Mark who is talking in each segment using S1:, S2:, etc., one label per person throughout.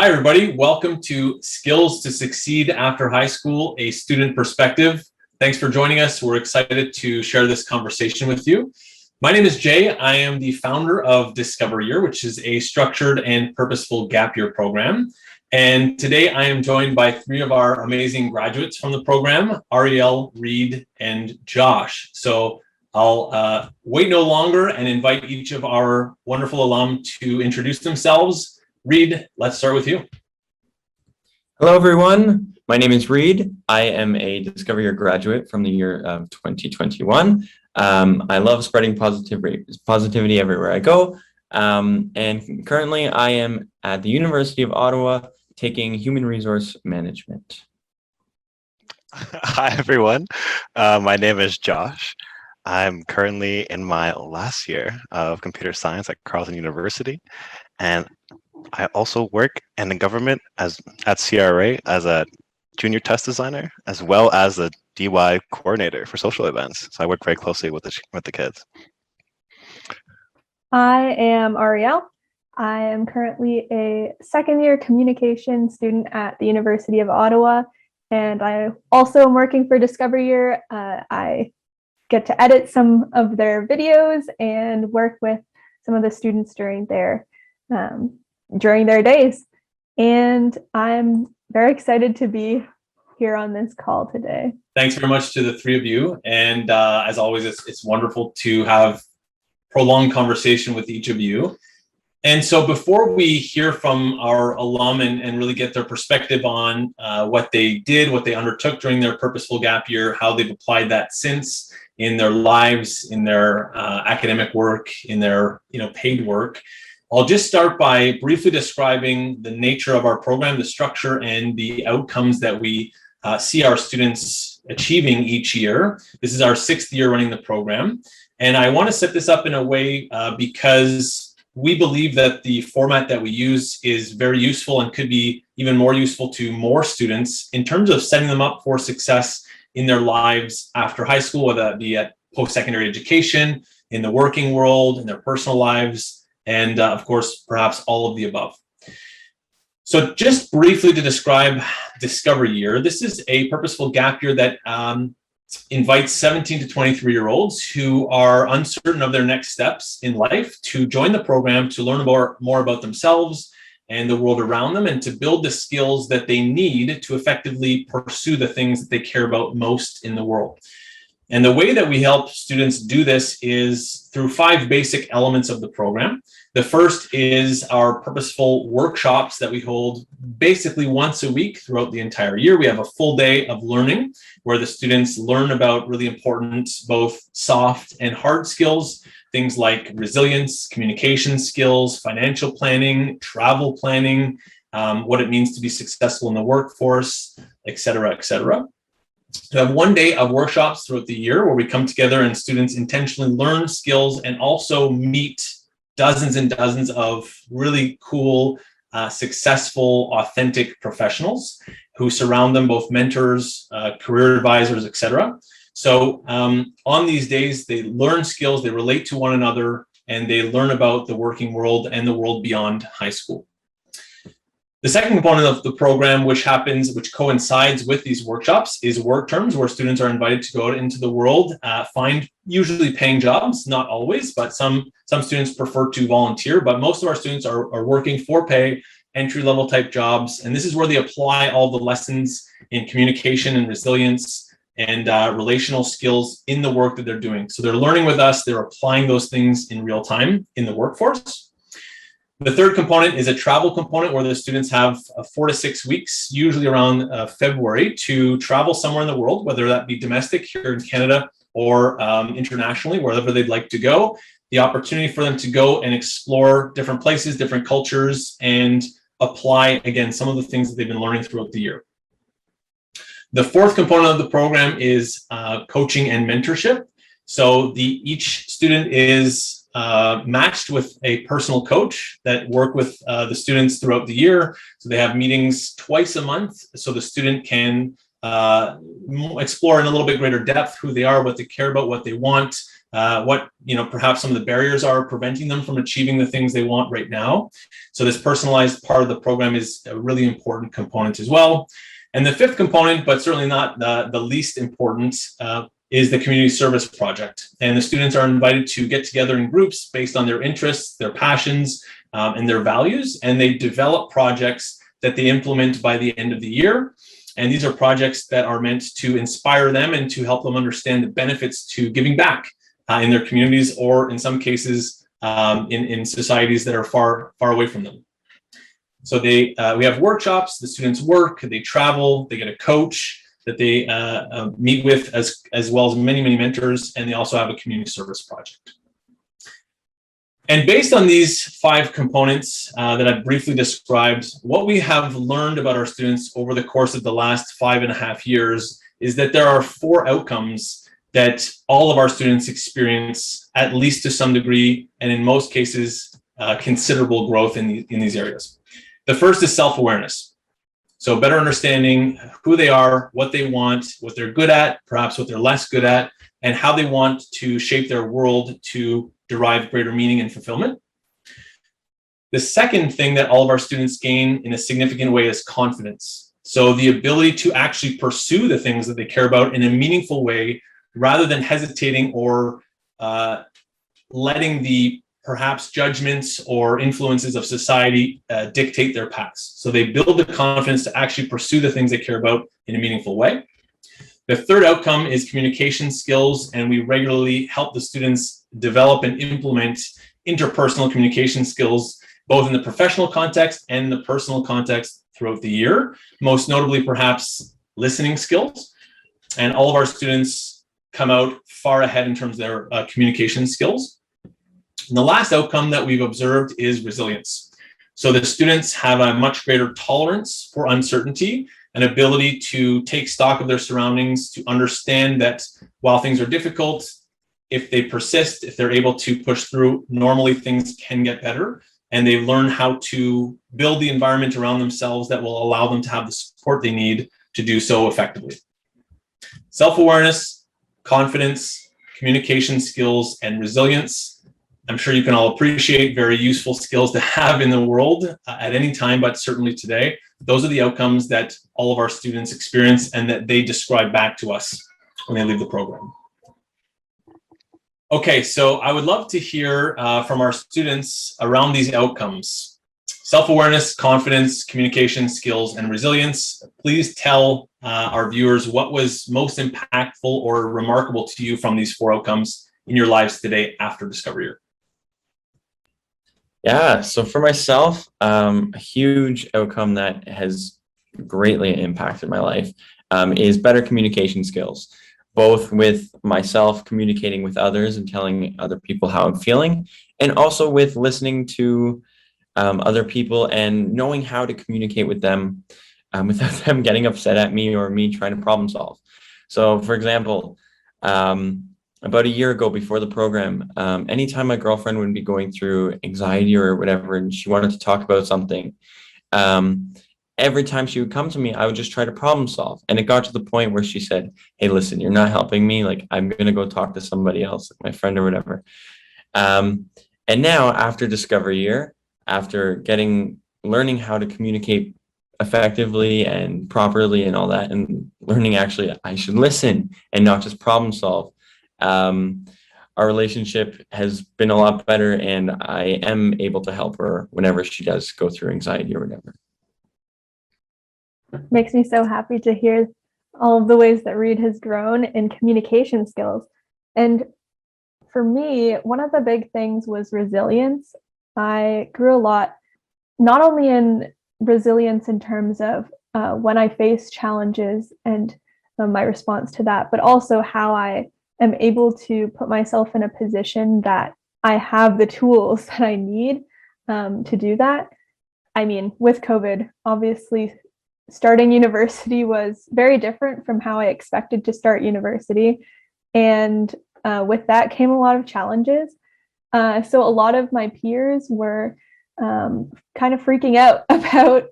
S1: Hi, everybody. Welcome to Skills to Succeed After High School, a student perspective. Thanks for joining us. We're excited to share this conversation with you. My name is Jay. I am the founder of Discover Year, which is a structured and purposeful gap year program. And today I am joined by three of our amazing graduates from the program, Ariel, Reed, and Josh. So I'll wait no longer and invite each of our wonderful alum to introduce themselves. Reed, let's start with you.
S2: Hello, everyone. My name is Reed. I am a Discover Year graduate from the year of 2021. I love spreading positivity everywhere I go. And currently, I am at the University of Ottawa taking Human Resource Management.
S3: Hi, everyone. My name is Josh. I'm currently in my last year of computer science at Carleton University, and I also work in the government at CRA as a junior test designer, as well as a DY coordinator for social events. So I work very closely with the kids.
S4: I am Ariel. I am currently a second-year communication student at the University of Ottawa, and I also am working for Discover Year. I get to edit some of their videos and work with some of the students during their days. And I'm very excited to be here on this call today.
S1: Thanks very much to the three of you. And as always, it's wonderful to have prolonged conversation with each of you. And so before we hear from our alum and really get their perspective on what they did, what they undertook during their purposeful gap year, how they've applied that since in their lives, in their academic work, in their paid work, I'll just start by briefly describing the nature of our program, the structure, and the outcomes that we see our students achieving each year. This is our 6th year running the program. And I want to set this up in a way because we believe that the format that we use is very useful and could be even more useful to more students in terms of setting them up for success in their lives after high school, whether that be at post-secondary education, in the working world, in their personal lives, and of course, perhaps all of the above. So just briefly to describe Discover Year, this is a purposeful gap year that invites 17 to 23-year-olds who are uncertain of their next steps in life to join the program to learn more about themselves and the world around them and to build the skills that they need to effectively pursue the things that they care about most in the world. And the way that we help students do this is through 5 basic elements of the program. The first is our purposeful workshops that we hold basically once a week throughout the entire year. We have a full day of learning where the students learn about really important both soft and hard skills, things like resilience, communication skills, financial planning, travel planning, what it means to be successful in the workforce, et cetera, et cetera. We have one day of workshops throughout the year where we come together and students intentionally learn skills and also meet dozens and dozens of really cool, successful, authentic professionals who surround them, both mentors, career advisors, etc. So on these days, they learn skills, they relate to one another, and they learn about the working world and the world beyond high school. The second component of the program, which coincides with these workshops, is work terms, where students are invited to go out into the world, find usually paying jobs, not always, but some students prefer to volunteer, but most of our students are working for pay, entry-level type jobs, and this is where they apply all the lessons in communication and resilience and relational skills in the work that they're doing. So they're learning with us, they're applying those things in real time in the workforce. The third component is a travel component where the students have 4 to 6 weeks, usually around February, to travel somewhere in the world, whether that be domestic here in Canada or internationally, wherever they'd like to go. The opportunity for them to go and explore different places, different cultures, and apply, again, some of the things that they've been learning throughout the year. The fourth component of the program is coaching and mentorship. So each student is matched with a personal coach that work with the students throughout the year. So they have meetings twice a month so the student can explore in a little bit greater depth who they are, what they care about, what they want, what perhaps some of the barriers are preventing them from achieving the things they want right now. So this personalized part of the program is a really important component as well. And the fifth component, but certainly not the least important, is the community service project. And the students are invited to get together in groups based on their interests, their passions, and their values, and they develop projects that they implement by the end of the year. And these are projects that are meant to inspire them and to help them understand the benefits to giving back in their communities, or in some cases in societies that are far away from them. So we have workshops, the students work, they travel, they get a coach that they meet with, as well as many mentors, and they also have a community service project. And based on these 5 components that I've briefly described, what we have learned about our students over the course of the last 5.5 years is that there are 4 outcomes that all of our students experience, at least to some degree, and in most cases, considerable growth in these areas. The first is self-awareness. So better understanding who they are, what they want, what they're good at, perhaps what they're less good at, and how they want to shape their world to derive greater meaning and fulfillment. The second thing that all of our students gain in a significant way is confidence. So the ability to actually pursue the things that they care about in a meaningful way, rather than hesitating or letting the perhaps judgments or influences of society dictate their paths. So they build the confidence to actually pursue the things they care about in a meaningful way. The third outcome is communication skills, and we regularly help the students develop and implement interpersonal communication skills, both in the professional context and the personal context throughout the year, most notably perhaps listening skills. And all of our students come out far ahead in terms of their communication skills. And the last outcome that we've observed is resilience. So the students have a much greater tolerance for uncertainty, an ability to take stock of their surroundings, to understand that while things are difficult, if they persist, if they're able to push through, normally things can get better. And they learn how to build the environment around themselves that will allow them to have the support they need to do so effectively. Self-awareness, confidence, communication skills, and resilience. I'm sure you can all appreciate very useful skills to have in the world at any time, but certainly today. Those are the outcomes that all of our students experience and that they describe back to us when they leave the program. Okay, so I would love to hear from our students around these outcomes. Self-awareness, confidence, communication skills, and resilience. Please tell our viewers what was most impactful or remarkable to you from these 4 outcomes in your lives today after Discovery Year.
S2: Yeah, so for myself, a huge outcome that has greatly impacted my life is better communication skills, both with myself communicating with others and telling other people how I'm feeling, and also with listening to other people and knowing how to communicate with them without them getting upset at me or me trying to problem solve. So for example, about a year ago before the program, anytime my girlfriend would be going through anxiety or whatever, and she wanted to talk about something, every time she would come to me, I would just try to problem solve. And it got to the point where she said, "Hey, listen, you're not helping me. Like, I'm going to go talk to somebody else, like my friend or whatever." And now after Discovery Year, after learning how to communicate effectively and properly and all that, and learning actually I should listen and not just problem solve, our relationship has been a lot better, and I am able to help her whenever she does go through anxiety or whatever.
S4: Makes me so happy to hear all of the ways that Reed has grown in communication skills. And for me, one of the big things was resilience. I grew a lot, not only in resilience in terms of when I face challenges and my response to that, but also how I am able to put myself in a position that I have the tools that I need to do that. I mean, with COVID, obviously, starting university was very different from how I expected to start university. And with that came a lot of challenges. So a lot of my peers were kind of freaking out about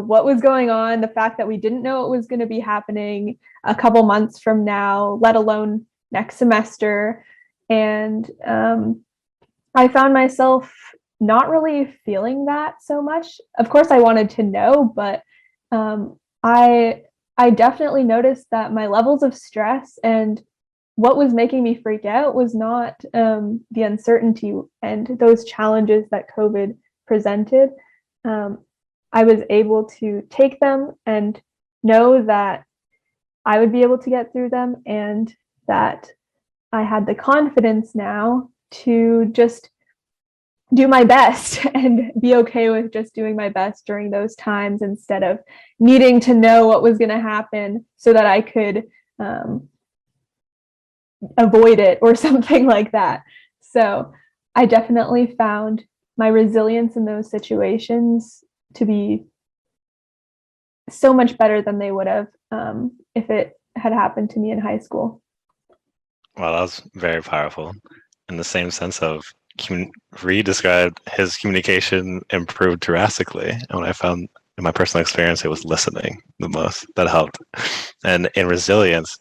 S4: what was going on, the fact that we didn't know it was going to be happening a couple months from now, let alone next semester. And I found myself not really feeling that so much. Of course, I wanted to know, but I definitely noticed that my levels of stress and what was making me freak out was not the uncertainty and those challenges that COVID presented. I was able to take them and know that I would be able to get through them, and that I had the confidence now to just do my best and be okay with just doing my best during those times instead of needing to know what was going to happen so that I could avoid it or something like that. So I definitely found my resilience in those situations to be so much better than they would have if it had happened to me in high school.
S3: Well, that was very powerful in the same sense of Reed described his communication improved drastically. And what I found in my personal experience, it was listening the most that helped. And in resilience,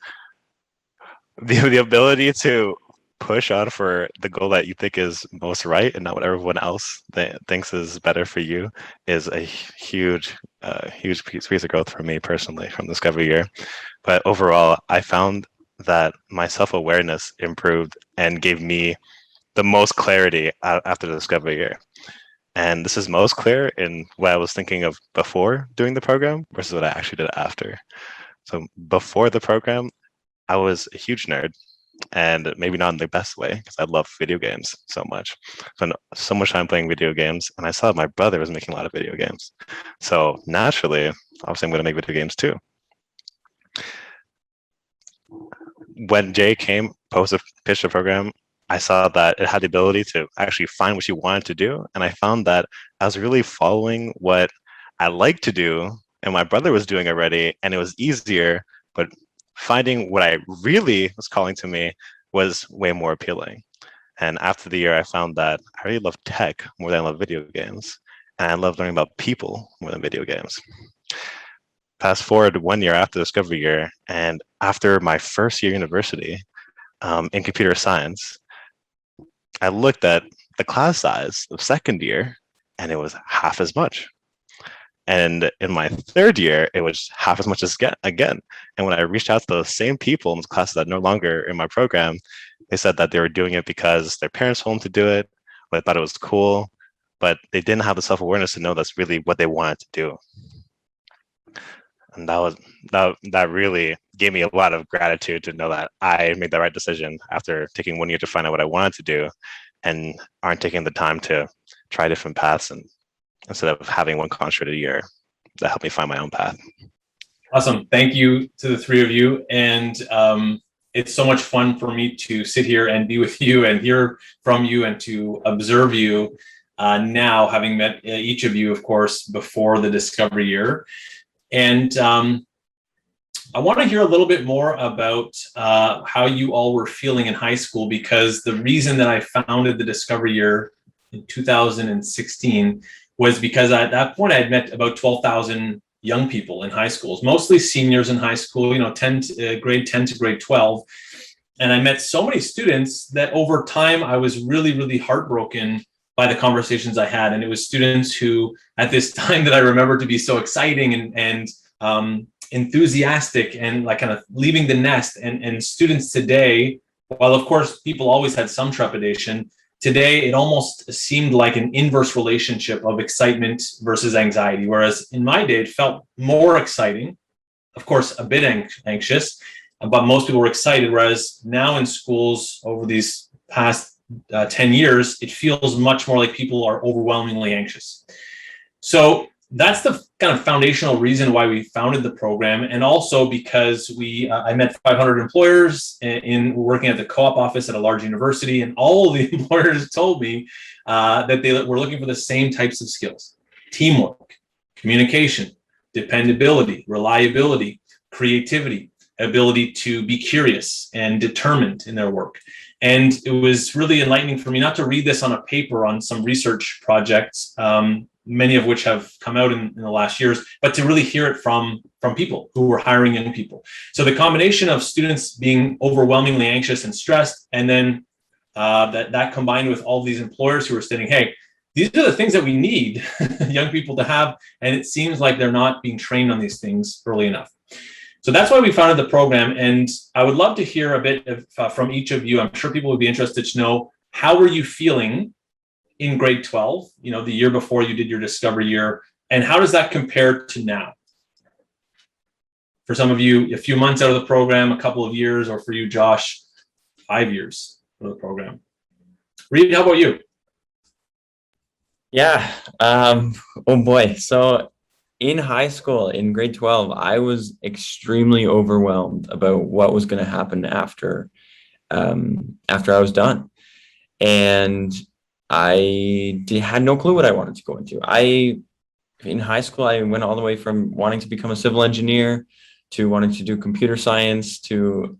S3: the ability to push on for the goal that you think is most right and not what everyone else thinks is better for you is a huge piece of growth for me personally from Discovery Year. But overall, I found that my self-awareness improved and gave me the most clarity after the Discovery Year. And this is most clear in what I was thinking of before doing the program versus what I actually did after. So before the program, I was a huge nerd, and maybe not in the best way because I love video games so much. Spent so much time playing video games, and I saw my brother was making a lot of video games. So naturally, obviously, I'm going to make video games too. When Jay came, pitched the program, I saw that it had the ability to actually find what you wanted to do. And I found that I was really following what I like to do and my brother was doing already, and it was easier, but finding what I really was calling to me was way more appealing. And after the year, I found that I really love tech more than I love video games. And I love learning about people more than video games. Fast forward 1 year after Discovery Year, and after my first year university in computer science, I looked at the class size of second year, and it was half as much. And in my third year, it was half as much as again. And when I reached out to those same people in the classes that are no longer in my program, they said that they were doing it because their parents told them to do it, or they thought it was cool, but they didn't have the self-awareness to know that's really what they wanted to do. And that really gave me a lot of gratitude to know that I made the right decision after taking 1 year to find out what I wanted to do, and aren't taking the time to try different paths, and instead of having one concentrated year that helped me find my own path.
S1: Awesome. Thank you to the three of you. And it's so much fun for me to sit here and be with you and hear from you and to observe you now, having met each of you, of course, before the Discovery Year. And I want to hear a little bit more about how you all were feeling in high school, because the reason that I founded the Discovery Year in 2016 was because at that point I had met about 12,000 young people in high schools, mostly seniors in high school, grade 10 to grade 12. And I met so many students that over time I was really, really heartbroken by the conversations I had. And it was students who at this time that I remember to be so exciting and enthusiastic and like kind of leaving the nest, and students today, while of course people always had some trepidation, today it almost seemed like an inverse relationship of excitement versus anxiety. Whereas in my day, it felt more exciting, of course, a bit anxious, but most people were excited. Whereas now in schools over these past 10 years, it feels much more like people are overwhelmingly anxious. So that's the kind of foundational reason why we founded the program. And also because I met 500 employers in working at the co-op office at a large university, and all of the employers told me that they were looking for the same types of skills: teamwork, communication, dependability, reliability, creativity, ability to be curious and determined in their work. And it was really enlightening for me not to read this on a paper on some research projects, many of which have come out in the last years, but to really hear it from people who were hiring young people. So the combination of students being overwhelmingly anxious and stressed, and then that combined with all these employers who are stating, hey, these are the things that we need young people to have, and it seems like they're not being trained on these things early enough. So that's why we founded the program, and I would love to hear a bit from each of you. I'm sure people would be interested to know, how were you feeling in grade 12, the year before you did your Discover Year, and how does that compare to now? For some of you, a few months out of the program, a couple of years, or for you, Josh, 5 years of the program. Reed, how about you?
S2: Yeah. Oh boy. So in high school, in grade 12, I was extremely overwhelmed about what was going to happen after I was done. And I had no clue what I wanted to go into. In high school, I went all the way from wanting to become a civil engineer to wanting to do computer science to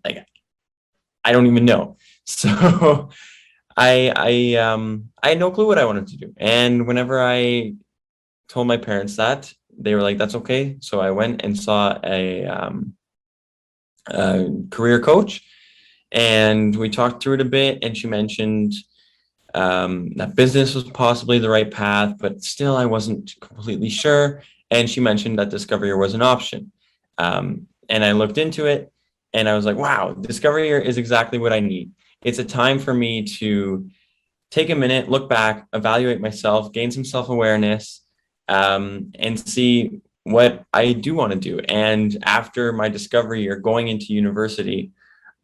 S2: I don't even know. So I had no clue what I wanted to do. And whenever I told my parents that, they were like, "That's okay." So I went and saw a career coach, and we talked through it a bit. And she mentioned that business was possibly the right path, but still I wasn't completely sure. And she mentioned that Discover Year was an option. And I looked into it, and I was like, wow, Discover Year is exactly what I need. It's a time for me to take a minute, look back, evaluate myself, gain some self-awareness, and see what I do want to do. And after my Discover Year, going into university,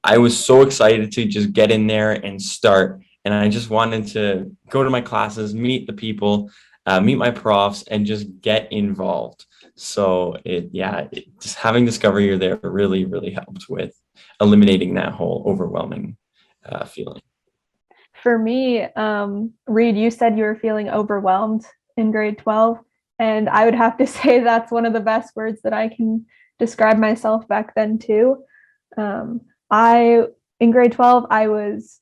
S2: I was so excited to just get in there and start. And I just wanted to go to my classes, meet the people, meet my profs, and just get involved. So just having Discover Year there really, really helped with eliminating that whole overwhelming feeling.
S4: For me, Reed, you said you were feeling overwhelmed in grade 12. And I would have to say that's one of the best words that I can describe myself back then too. In grade 12, I was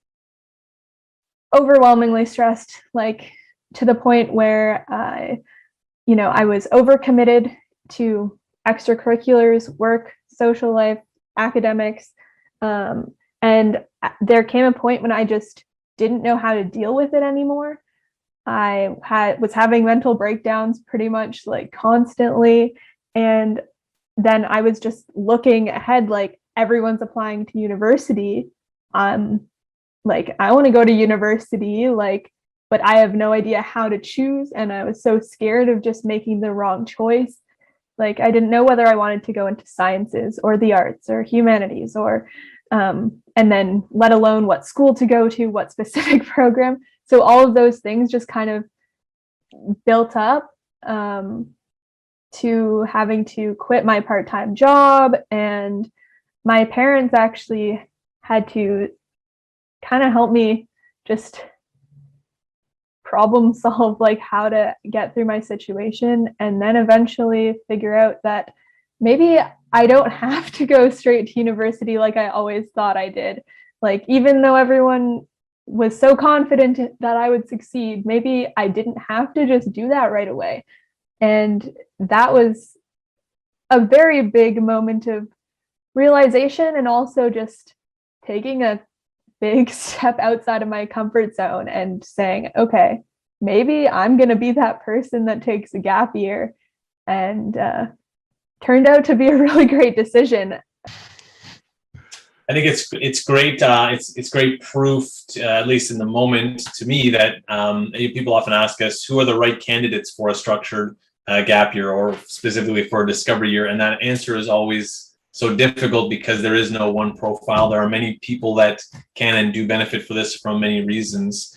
S4: overwhelmingly stressed, like to the point where I was overcommitted to extracurriculars, work, social life, academics. And there came a point when I just didn't know how to deal with it anymore. I was having mental breakdowns pretty much like constantly. And then I was just looking ahead, like everyone's applying to university. Like, I want to go to university, but I have no idea how to choose. And I was so scared of just making the wrong choice. Like, I didn't know whether I wanted to go into sciences or the arts or humanities or, and then let alone what school to go to, what specific program. So all of those things just kind of built up to having to quit my part-time job. And my parents actually had to kind of help me just problem solve like how to get through my situation, and then eventually figure out that maybe I don't have to go straight to university like I always thought I did. Like, even though everyone was so confident that I would succeed, maybe I didn't have to just do that right away. And that was a very big moment of realization, and also just taking a big step outside of my comfort zone and saying, okay, maybe I'm going to be that person that takes a gap year. And turned out to be a really great decision.
S1: I think it's great. It's great proof, at least in the moment, to me, that people often ask us who are the right candidates for a structured gap year, or specifically for a Discovery Year, and that answer is always so difficult because there is no one profile. There are many people that can and do benefit for this from many reasons.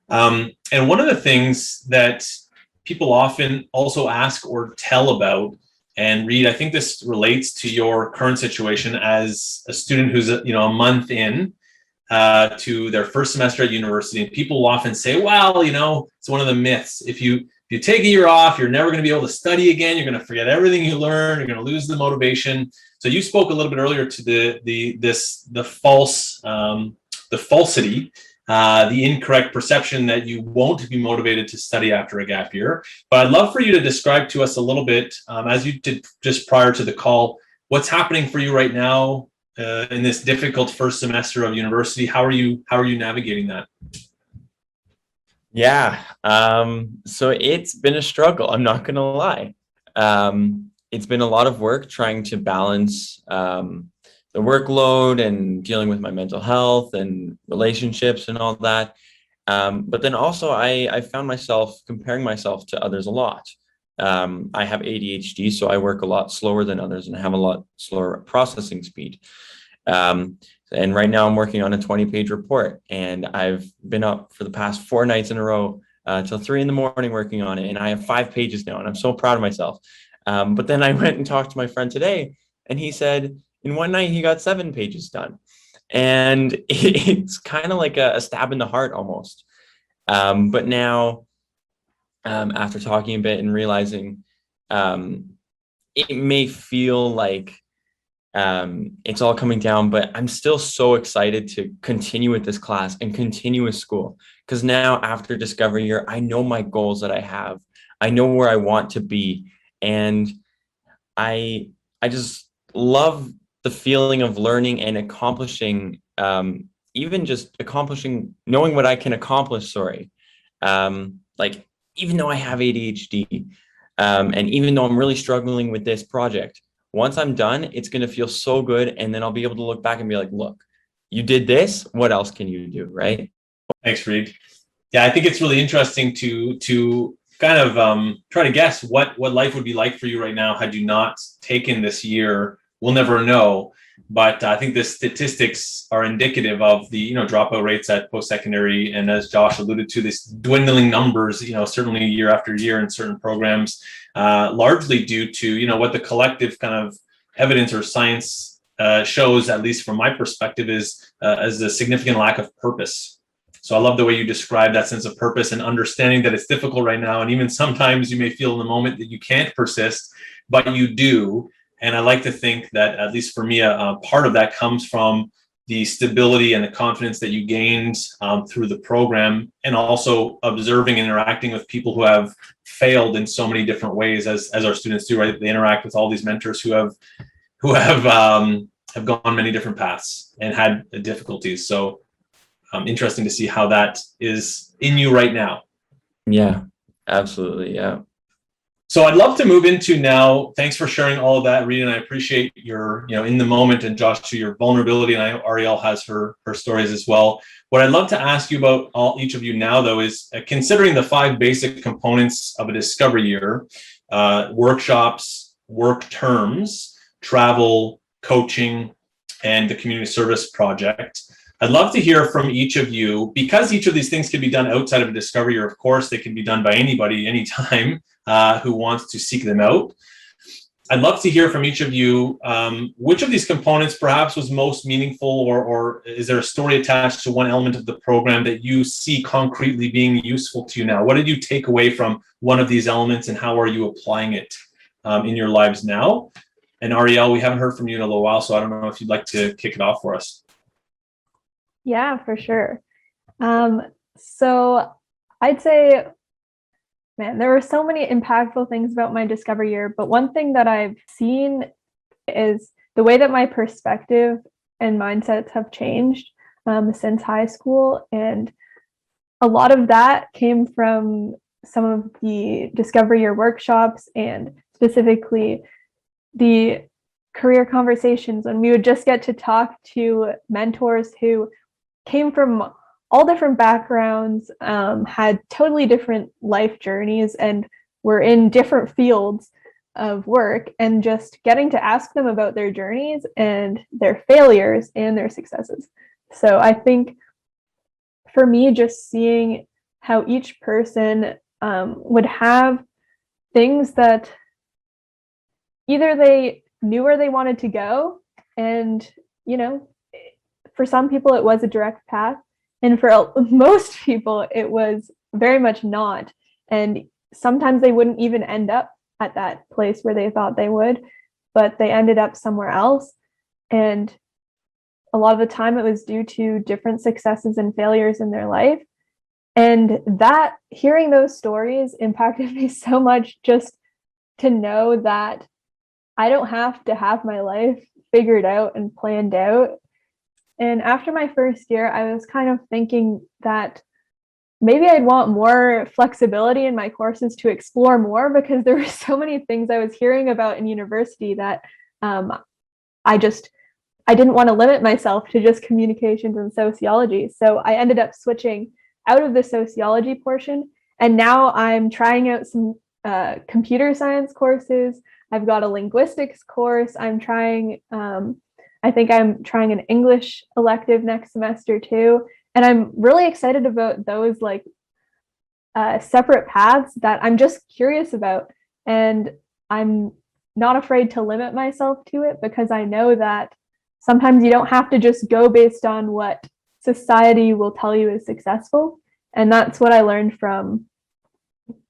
S1: And one of the things that people often also ask or tell about, and Reed, I think this relates to your current situation as a student who's a month in to their first semester at university, and people will often say, well, it's one of the myths. If you take a year off, you're never going to be able to study again. You're going to forget everything you learned. You're going to lose the motivation. So you spoke a little bit earlier to the falsity, the incorrect perception that you won't be motivated to study after a gap year. But I'd love for you to describe to us a little bit, as you did just prior to the call, what's happening for you right now in this difficult first semester of university. How are you navigating that?
S2: Yeah. So it's been a struggle. I'm not gonna lie. It's been a lot of work trying to balance the workload and dealing with my mental health and relationships and all that. But then also I found myself comparing myself to others a lot. I have ADHD, so I work a lot slower than others and have a lot slower processing speed. Um, and right now I'm working on a 20-page report, and I've been up for the past 4 nights in a row till 3 a.m. working on it. And I have 5 pages now, and I'm so proud of myself. But then I went and talked to my friend today, and he said in one night he got 7 pages done. And it's kind of like a stab in the heart almost. But now, after talking a bit and realizing it may feel like it's all coming down, but I'm still so excited to continue with this class and continue with school, because now after Discovery Year, I know my goals that I have. I know where I want to be, and I just love the feeling of learning and accomplishing, even just accomplishing, knowing what I can accomplish. Sorry, like even though I have ADHD, and even though I'm really struggling with this project, once I'm done, it's going to feel so good. And then I'll be able to look back and be like, look, you did this. What else can you do? Right.
S1: Thanks, Reed. Yeah, I think it's really interesting to kind of try to guess what life would be like for you right now had you not taken this year. We'll never know, but I think the statistics are indicative of the dropout rates at post-secondary, and as Josh alluded to, this dwindling numbers. Certainly year after year in certain programs, largely due to what the collective kind of evidence or science shows, at least from my perspective, is as a significant lack of purpose. So I love the way you describe that sense of purpose and understanding that it's difficult right now. And even sometimes you may feel in the moment that you can't persist, but you do. And I like to think that, at least for me, a part of that comes from the stability and the confidence that you gained through the program, and also observing and interacting with people who have failed in so many different ways, as our students do, right? They interact with all these mentors who have gone many different paths and had difficulties. So interesting to see how that is in you right now.
S2: Yeah, absolutely. Yeah.
S1: So I'd love to move into now. Thanks for sharing all of that, Reed, and I appreciate your, in the moment, and Josh, to your vulnerability. And I know Ariel has her stories as well. What I'd love to ask you about each of you now, though, is considering the 5 basic components of a Discovery Year: workshops, work terms, travel, coaching, and the community service project. I'd love to hear from each of you, because each of these things can be done outside of a Discovery Year. Of course, they can be done by anybody, anytime, who wants to seek them out. I'd love to hear from each of you, which of these components perhaps was most meaningful, or is there a story attached to one element of the program that you see concretely being useful to you now? What did you take away from one of these elements, and how are you applying it in your lives now? And Ariel, we haven't heard from you in a little while, so I don't know if you'd like to kick it off for us.
S4: Yeah, for sure. So I'd say, man, there were so many impactful things about my Discovery Year, but one thing that I've seen is the way that my perspective and mindsets have changed since high school. And a lot of that came from some of the Discovery Year workshops, and specifically the career conversations, when we would just get to talk to mentors who came from all different backgrounds, had totally different life journeys, and were in different fields of work, and just getting to ask them about their journeys and their failures and their successes. So I think for me, just seeing how each person would have things that either they knew where they wanted to go, and for some people it was a direct path, and for most people it was very much not, and sometimes they wouldn't even end up at that place where they thought they would, but they ended up somewhere else. And a lot of the time it was due to different successes and failures in their life, and that hearing those stories impacted me so much, just to know that I don't have to have my life figured out and planned out. And after my first year, I was kind of thinking that maybe I'd want more flexibility in my courses to explore more, because there were so many things I was hearing about in university that I didn't want to limit myself to just communications and sociology. So I ended up switching out of the sociology portion. And now I'm trying out some computer science courses. I've got a linguistics course. I think I'm trying an English elective next semester too. And I'm really excited about those like separate paths that I'm just curious about. And I'm not afraid to limit myself to it, because I know that sometimes you don't have to just go based on what society will tell you is successful. And that's what I learned from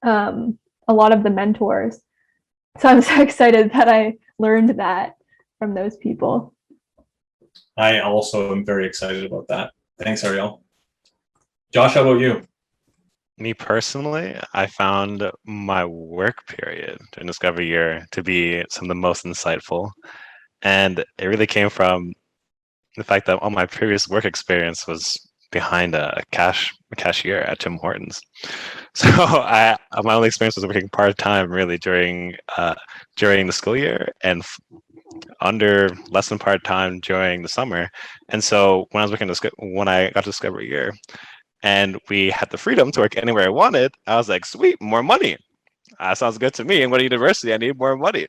S4: a lot of the mentors. So I'm so excited that I learned that from those people.
S1: I also am very excited about that. Thanks, Ariel. Josh, how about you?
S3: Me personally, I found my work period during Discovery Year to be some of the most insightful. And it really came from the fact that all my previous work experience was behind a cashier at Tim Hortons. So my only experience was working part-time really during the school year, and under less than part-time during the summer. And so when I got to Discovery Year and we had the freedom to work anywhere I wanted, I was like, sweet, more money. That sounds good to me. And going to university, I need more money.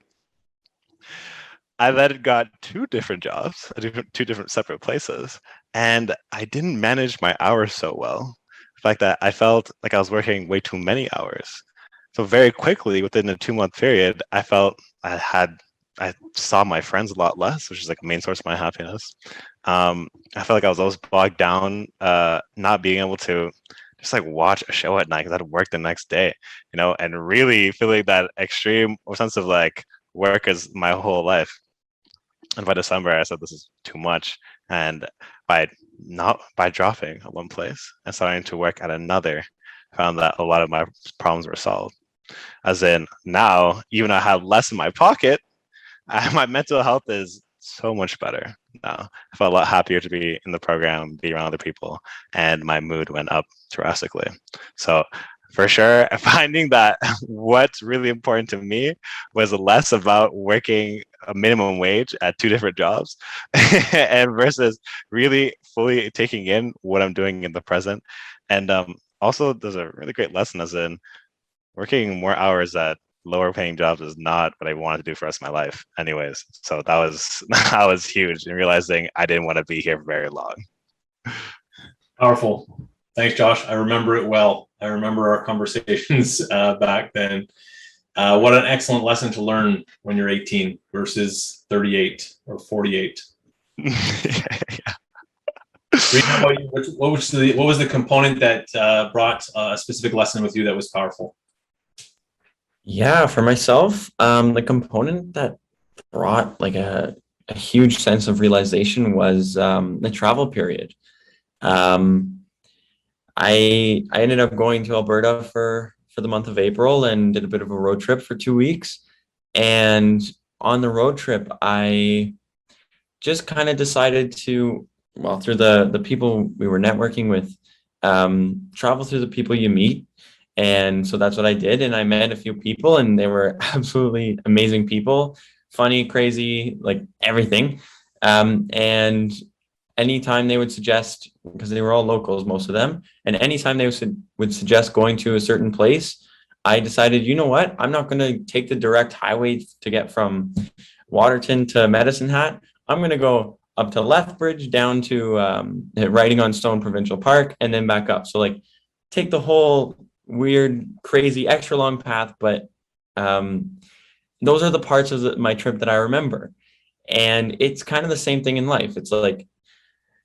S3: I then got two different jobs, two different separate places, and I didn't manage my hours so well. The fact that I felt like I was working way too many hours. So very quickly, within a 2-month period, I felt I saw my friends a lot less, which is like a main source of my happiness. I felt like I was always bogged down, not being able to just like watch a show at night because I had to work the next day, and really feeling that extreme sense of like work is my whole life. And by December, I said this is too much, and by dropping at one place and starting to work at another, found that a lot of my problems were solved. As in now, even though I have less in my pocket, my mental health is so much better now. I felt a lot happier to be in the program, be around other people, and my mood went up drastically. So for sure, finding that what's really important to me was less about working a minimum wage at two different jobs and versus really fully taking in what I'm doing in the present. And also there's a really great lesson, as in working more hours at lower paying jobs is not what I wanted to do for the rest of my life anyways. So that was huge, and realizing I didn't want to be here for very long.
S1: Powerful. Thanks, Josh. I remember it well. I remember our conversations back then. What an excellent lesson to learn when you're 18 versus 38 or 48.
S3: Yeah.
S1: Reed, how about you? What was the component that brought a specific lesson with you that was powerful?
S2: Yeah, for myself, the component that brought like a huge sense of realization was the travel period. I ended up going to Alberta for the month of April and did a bit of a road trip for 2 weeks. And on the road trip, I just kind of decided to, well, through the people we were networking with, travel through the people you meet. And so that's what I did. And I met a few people, and they were absolutely amazing people, funny, crazy, like everything. And anytime they would suggest, because they were all locals, most of them, and anytime they would suggest going to a certain place, I decided, you know what, I'm not going to take the direct highway to get from Waterton to Medicine Hat. I'm going to go up to Lethbridge, down to Writing on Stone Provincial Park, and then back up. So like take the whole weird, crazy, extra long path. But those are the parts of my trip that I remember. And it's kind of the same thing in life. It's like,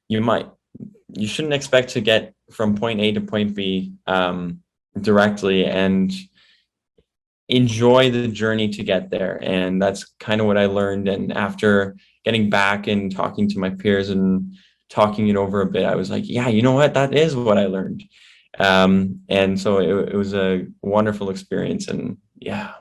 S2: you shouldn't expect to get from point A to point B directly, and enjoy the journey to get there. And that's kind of what I learned. And after getting back and talking to my peers and talking it over a bit, I was like, yeah, you know what, that is what I learned. And so it was a wonderful experience. And yeah.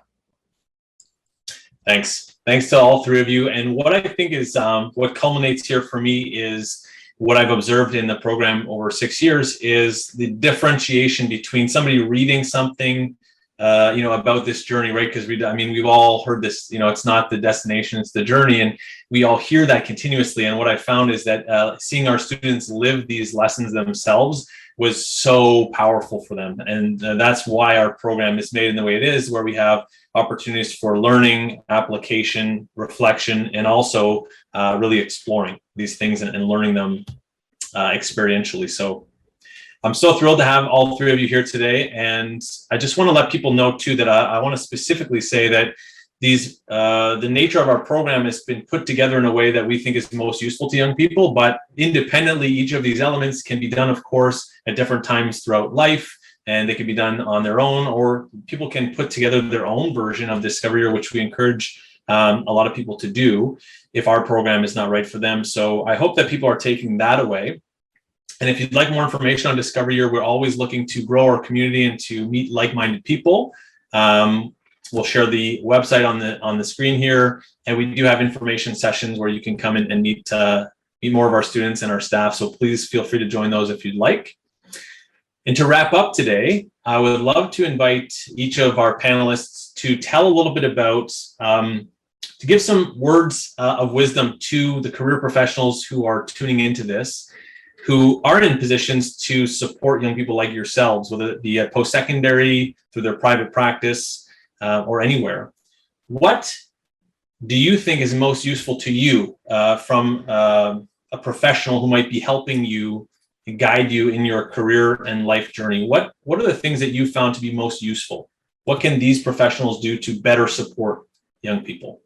S1: Thanks. Thanks to all three of you. And what I think is what culminates here for me is what I've observed in the program over 6 years is the differentiation between somebody reading something, about this journey, right? Because we've all heard this, it's not the destination, it's the journey. And we all hear that continuously. And what I found is that seeing our students live these lessons themselves was so powerful for them. And that's why our program is made in the way it is, where we have opportunities for learning, application, reflection, and also really exploring these things and learning them experientially. So I'm so thrilled to have all three of you here today. And I just want to let people know too that I want to specifically say that the nature of our program has been put together in a way that we think is most useful to young people, but independently, each of these elements can be done, of course, at different times throughout life, and they can be done on their own, or people can put together their own version of Discover Year, which we encourage a lot of people to do if our program is not right for them. So I hope that people are taking that away. And if you'd like more information on Discover Year, we're always looking to grow our community and to meet like-minded people. We'll share the website on the screen here, and we do have information sessions where you can come in and meet more of our students and our staff. So please feel free to join those if you'd like. And to wrap up today, I would love to invite each of our panelists to tell a little bit about, to give some words of wisdom to the career professionals who are tuning into this, who are in positions to support young people like yourselves, whether it be at post-secondary, through their private practice, or anywhere. What do you think is most useful to you from a professional who might be helping you, guide you in your career and life journey? What are the things that you found to be most useful? What can these professionals do to better support young people?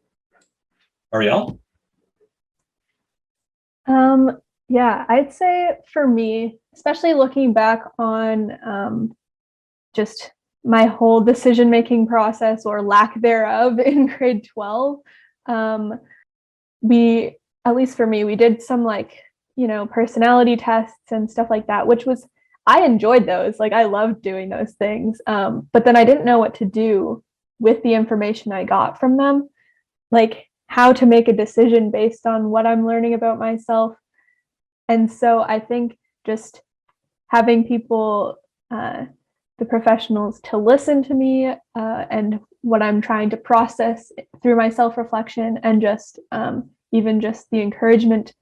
S1: Ariel?
S4: Yeah, I'd say for me, especially looking back on just my whole decision-making process or lack thereof in grade 12, at least for me, we did some personality tests and stuff like that, I enjoyed those. I loved doing those things. But then I didn't know what to do with the information I got from them, like how to make a decision based on what I'm learning about myself. And so I think just having people, the professionals, to listen to me and what I'm trying to process through my self-reflection, and just even just the encouragement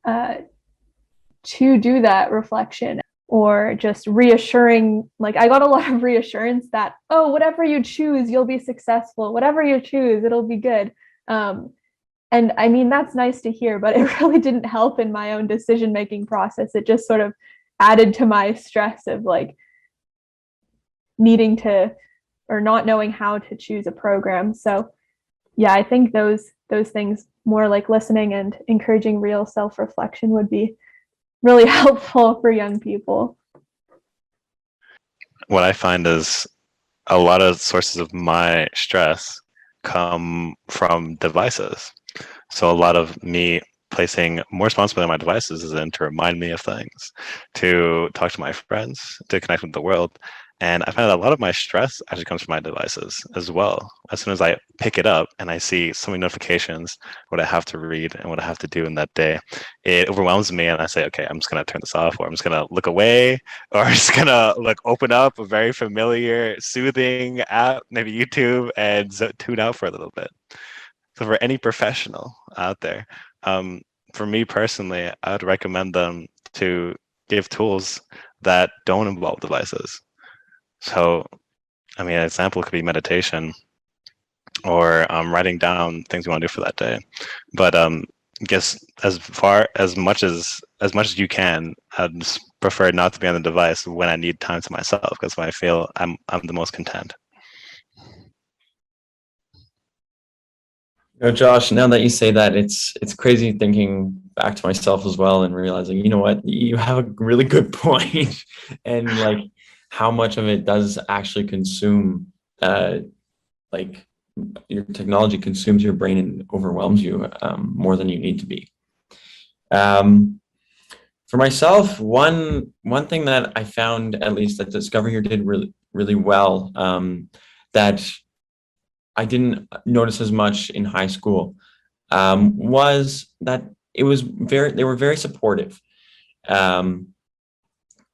S4: to do that reflection, or just reassuring, I got a lot of reassurance that, oh, whatever you choose, you'll be successful. Whatever you choose, it'll be good. And I mean, that's nice to hear, but it really didn't help in my own decision-making process. It just sort of added to my stress of needing to, or not knowing how to choose a program. So yeah, I think those things, more like listening and encouraging real self-reflection, would be really helpful for young people.
S3: What I find is a lot of sources of my stress come from devices. So a lot of me placing more responsibility on my devices is in to remind me of things, to talk to my friends, to connect with the world. And I find that a lot of my stress actually comes from my devices as well. As soon as I pick it up and I see so many notifications, what I have to read and what I have to do in that day, it overwhelms me, and I say, okay, I'm just gonna turn this off, or I'm just gonna look away, or I'm just gonna open up a very familiar, soothing app, maybe YouTube, and tune out for a little bit. So for any professional out there, for me personally, I would recommend them to give tools that don't involve devices. So, I mean, an example could be meditation, or writing down things you want to do for that day. But I guess as much as you can, I'd just prefer not to be on the device when I need time to myself, because when I feel I'm the most content.
S2: Josh, now that you say that, it's crazy thinking back to myself as well and realizing, you know what, you have a really good point. And how much of it does actually consume, your technology consumes your brain and overwhelms you more than you need to be. For myself, one thing that I found, at least that Discover Year did really, really well, that I didn't notice as much in high school was that they were very supportive.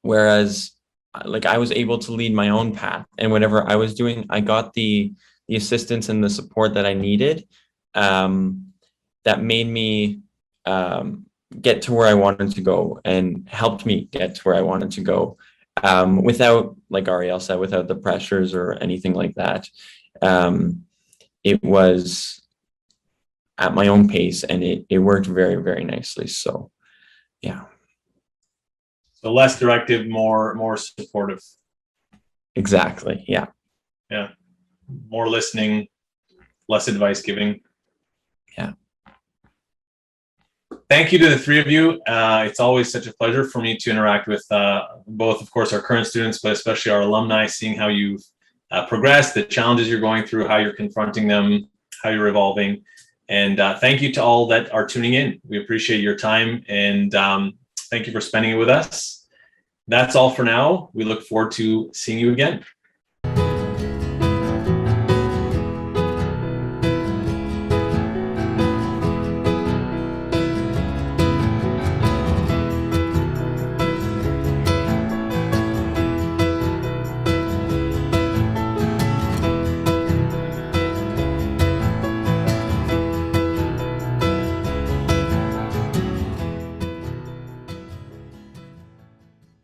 S2: Whereas like I was able to lead my own path, and whatever I was doing, I got the assistance and the support that I needed, that made me get to where I wanted to go and helped me get to where I wanted to go, without, like Ariel said, without the pressures or anything like that. It was at my own pace, and it worked very, very nicely. So yeah.
S1: So less directive, more supportive.
S2: Exactly. Yeah.
S1: Yeah. More listening, less advice giving.
S2: Yeah.
S1: Thank you to the three of you. It's always such a pleasure for me to interact with both, of course, our current students, but especially our alumni, seeing how you've progressed, the challenges you're going through, how you're confronting them, how you're evolving. And thank you to all that are tuning in. We appreciate your time, and thank you for spending it with us. That's all for now. We look forward to seeing you again.